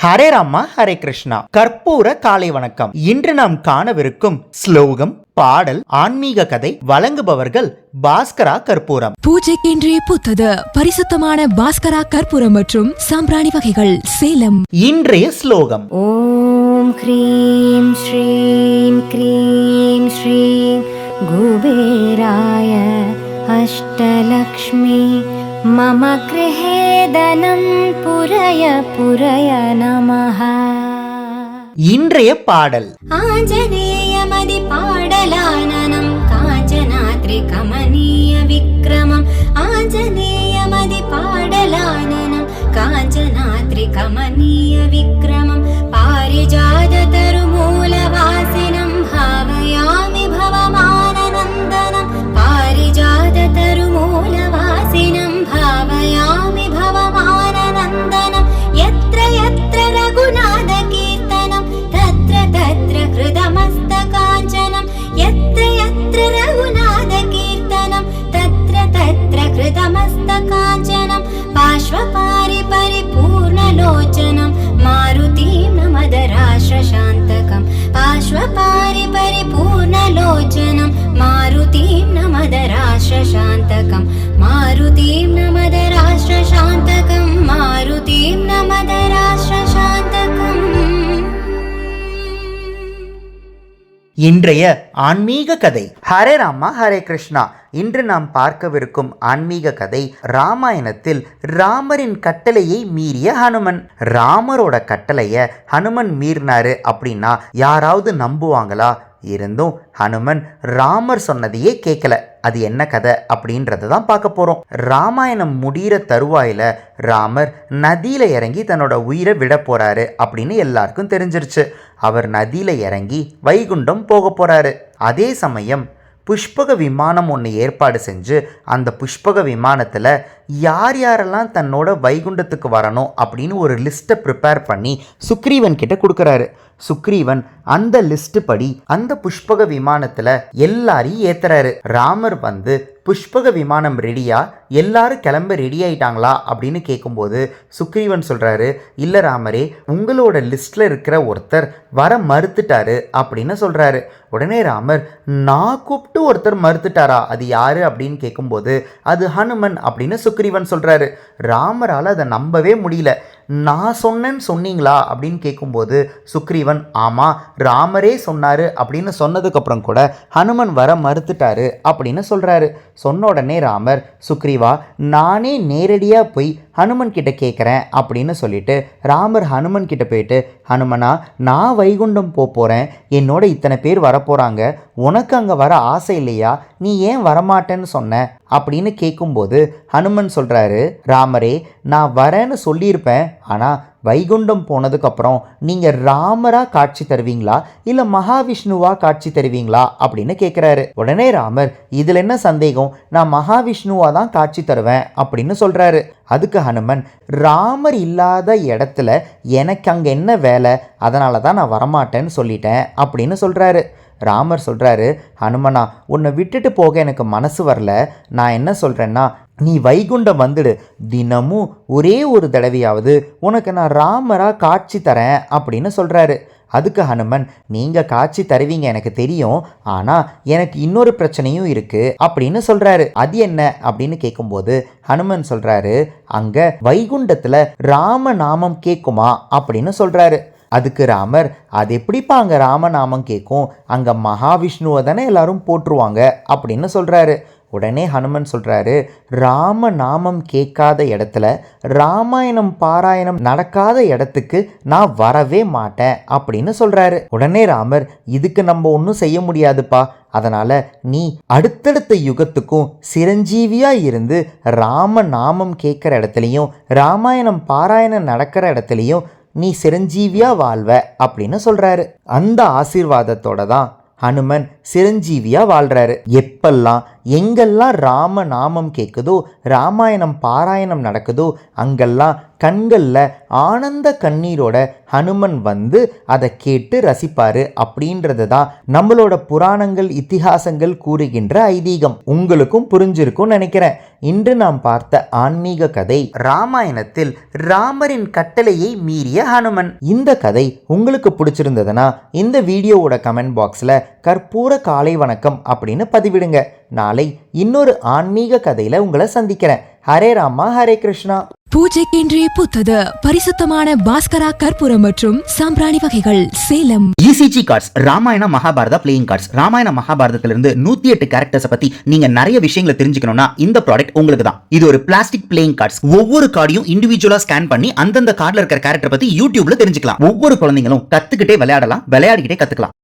ஹரே ராமா ஹரே கிருஷ்ணா. கற்பூர காலை வணக்கம். இன்று நாம் காணவிருக்கும் ஸ்லோகம், பாடல், ஆன்மீக கதை வழங்குபவர்கள் பாஸ்கரா கற்பூரம். பூஜைக்கென்றே புத்தது பரிசுத்தமான பாஸ்கரா கற்பூரம் மற்றும் சாம்பிராணி வகைகள், சேலம். இன்றைய ஸ்லோகம்: ஓம் க்ரீம் ஸ்ரீம் க்ரீம் ஸ்ரீம் குபேராய அஷ்டலக்ஷ்மி மம கிருஹே தனம் புரய புரய நமஹ. இன்றைய பாடல்: ஆஞ்சநேயமதி பாடலானனம் காஞ்சனாத்ரி கமனீய விக்ரமம். ஆஞ்சநேயமதி பாடலானனம் காஞ்சனாத்ரி கமனீய விக்ரமம். பாரிஜாத தருமூலவாசினம் பாவயாமி பவமானநந்தனம். பாரிஜாத தருமூலவாசினம் பாவயாமி பவமானநந்தனம். யத்ர யத்ர ரகுநாத கீர்த்தனம் தத்ர தத்ர கிருதமஸ்தகாஞ்சனம். யத்ர யத்ர ரகுநாத கீர்த்தனம் தத்ர தத்ர கிருதமஸ்தகாஞ்சனம். பாஷ்வபாரி பரிபூர்ணலோச்சனம் மாருதீம் நமதராஷ்ட்ரசாந்தகம். பாஷ்வபாரி பரிபூர்ணலோச்சனம் மாருதீம் நமதராஷ்ட்ரசாந்தகம். மாருதீம் நமதராஷ்ட்ரசாந்தகம். மாருதீம் நமதராஷ்ட்ரசாந்தகம். இன்றைய ஆன்மீக கதை. ஹரே ராமா ஹரே கிருஷ்ணா. இன்று நாம் பார்க்கவிருக்கும் ஆன்மீக கதை ராமாயணத்தில் ராமரின் கட்டளையை மீறிய ஹனுமன். ராமரோட கட்டளையை ஹனுமன் மீறினாரு அப்படின்னா யாராவது நம்புவாங்களா? இருந்தும் ஹனுமன் ராமர் சொன்னதையே கேட்கல. அது என்ன கதை அப்படின்றத தான் பார்க்க போறோம். ராமாயணம் முடிகிற தருவாயில ராமர் நதியில இறங்கி தன்னோட உயிரை விட போறாரு அப்படின்னு எல்லாருக்கும் தெரிஞ்சிருச்சு. அவர் நதியில இறங்கி வைகுண்டம் போக போறாரு. அதே சமயம் புஷ்பக விமானம் ஒன்று ஏற்பாடு செஞ்சு அந்த புஷ்பக விமானத்தில் யார் யாரெல்லாம் தன்னோட வைகுண்டத்துக்கு வரணும் அப்படின்னு ஒரு லிஸ்ட்டை ப்ரிப்பேர் பண்ணி சுக்ரீவன் கிட்ட கொடுக்குறாரு. சுக்ரீவன் அந்த லிஸ்ட் படி அந்த புஷ்பக விமானத்தில் எல்லாரையும் ஏத்துறாரு. ராமர் வந்து புஷ்பக விமானம் ரெடியா, எல்லாரும் கிளம்ப ரெடி ஆயிட்டாங்களா அப்படின்னு கேட்கும்போது சுக்ரீவன் சொல்றாரு, இல்லை ராமரே, உங்களோட லிஸ்ட்ல இருக்கிற ஒருத்தர் வர மறுத்துட்டாரு அப்படின்னு சொல்றாரு. உடனே ராமர், நான் கூப்பிட்டு ஒருத்தர் மறுத்துட்டாரா, அது யாரு அப்படின்னு கேட்கும்போது அது ஹனுமன் அப்படின்னு சுக்ரீவன் சொல்றாரு. ராமரால் அதை நம்பவே முடியல. நான் சொன்னேன்னு சொன்னீங்களா அப்படின்னு கேட்கும்போது சுக்ரீவன், ஆமாம் ராமரே சொன்னார் அப்படின்னு சொன்னதுக்கப்புறம் கூட ஹனுமன் வர மறுத்துட்டாரு அப்படின்னு சொல்கிறாரு. சொன்ன உடனே ராமர், சுக்ரீவா, நானே நேரடியாக போய் ஹனுமன் கிட்ட கேட்குறேன் அப்படின்னு சொல்லிட்டு ராமர் ஹனுமன் கிட்ட போயிட்டு, ஹனுமனா, நான் வைகுண்டம் போகிறேன், என்னோட இத்தனை பேர் வரப்போகிறாங்க, உனக்கு அங்கே வர ஆசை இல்லையா, நீ ஏன் வரமாட்டேன்னு சொன்ன அப்படின்னு கேட்கும்போது ஹனுமன் சொல்கிறாரு, ராமரே, நான் வரேன்னு சொல்லியிருப்பேன், ஆனால் வைகுண்டம் போனதுக்கப்புறம் நீங்கள் ராமராக காட்சி தருவீங்களா இல்லை மகாவிஷ்ணுவாக காட்சி தருவீங்களா அப்படின்னு கேட்குறாரு. உடனே ராமர், இதில் என்ன சந்தேகம், நான் மகாவிஷ்ணுவாக தான் காட்சி தருவேன் அப்படின்னு சொல்கிறாரு. அதுக்கு ஹனுமன், ராமர் இல்லாத இடத்துல எனக்கு அங்கே என்ன வேலை, அதனால தான் நான் வரமாட்டேன்னு சொல்லிட்டேன் அப்படின்னு சொல்கிறாரு. ராமர் சொல்கிறாரு, ஹனுமனா, உன்னை விட்டுட்டு போக எனக்கு மனசு வரல, நான் என்ன சொல்கிறேன்னா, நீ வைகுண்டம் வந்துடு, தினமும் ஒரே ஒரு தடவையாவது உனக்கு நான் ராமராக காட்சி தரேன் அப்படின்னு சொல்கிறாரு. அதுக்கு ஹனுமன், நீங்கள் காட்சி தருவீங்க எனக்கு தெரியும், ஆனால் எனக்கு இன்னொரு பிரச்சனையும் இருக்குது அப்படின்னு சொல்கிறாரு. அது என்ன அப்படின்னு கேட்கும்போது ஹனுமன் சொல்கிறாரு, அங்கே வைகுண்டத்தில் ராமநாமம் கேட்குமா அப்படின்னு சொல்கிறாரு. அதுக்கு ராமர், அது எப்படிப்பா அங்கே ராமநாமம் கேட்கும், அங்கே மகாவிஷ்ணுவை தானே எல்லாரும் போற்றுவாங்க அப்படின்னு சொல்கிறாரு. உடனே ஹனுமன் சொல்கிறாரு, ராமநாமம் கேட்காத இடத்துல, ராமாயணம் பாராயணம் நடக்காத இடத்துக்கு நான் வரவே மாட்டேன் அப்படின்னு சொல்கிறாரு. உடனே ராமர், இதுக்கு நம்ம ஒன்றும் செய்ய முடியாதுப்பா, அதனால் நீ அடுத்தடுத்த யுகத்துக்கும் சிரஞ்சீவியாக இருந்து ராமநாமம் கேட்குற இடத்துலையும் ராமாயணம் பாராயணம் நடக்கிற இடத்துலையும் நீ சிரஞ்சீவியாக வாழ்வ அப்படின்னு சொல்கிறாரு. அந்த ஆசீர்வாதத்தோட தான் ஹனுமன் சிரஞ்சீவியாக வாழ்கிறாரு. எப்பெல்லாம் எங்கெல்லாம் ராம நாமம் கேட்குதோ, ராமாயணம் பாராயணம் நடக்குதோ, அங்கெல்லாம் கண்கள்ல ஆனந்த கண்ணீரோட ஹனுமன் வந்து அதை கேட்டு ரசிப்பாரு அப்படின்றது தான் நம்மளோட புராணங்கள் இதிகாசங்கள் கூறுகின்ற ஐதீகம். உங்களுக்கும் புரிஞ்சிருக்கும் நினைக்கிறேன். இன்று நாம் பார்த்த ஆன்மீக கதை ராமாயணத்தில் ராமரின் கட்டளையை மீறிய ஹனுமன். இந்த கதை உங்களுக்கு பிடிச்சிருந்ததுன்னா இந்த வீடியோவோட கமெண்ட் பாக்ஸ்ல கற்பூர காலை வணக்கம் அப்படின்னு பதிவிடுங்க. நாளை இன்னொரு ஆன்மீக கதையில உங்களை சந்திக்கிறேன். ஹரே ராமா ஹரே கிருஷ்ணா. பூஜைக்கென்றே பூத்தது பரிசுத்தமான பாஸ்கரா கற்பூரம் மற்றும் சாம்பிராணி வகைகள் Salem. ECG cards Ramayana Mahabharata playing cards. ராமாயண மகாபாரதத்திலிருந்து 108 கேரக்டர்ஸ் பத்தி நீங்க நிறைய விஷயங்களை தெரிஞ்சுக்கணும்னா இந்த ப்ராடக்ட் உங்களுக்கு தான். இது ஒரு பிளாஸ்டிக் பிளேயிங் கார்ட்ஸ். ஒவ்வொரு கார்டையும் இண்டிவிஜுவலா ஸ்கேன் பண்ணி அந்தந்த கார்டுல இருக்கிற கேரக்டர் பத்தி யூடியூப்ல தெரிஞ்சுக்கலாம். ஒவ்வொரு குழந்தைங்களும் கத்துக்கிட்டே விளையாடலாம், விளையாடிக்கிட்டே கத்துக்கலாம்.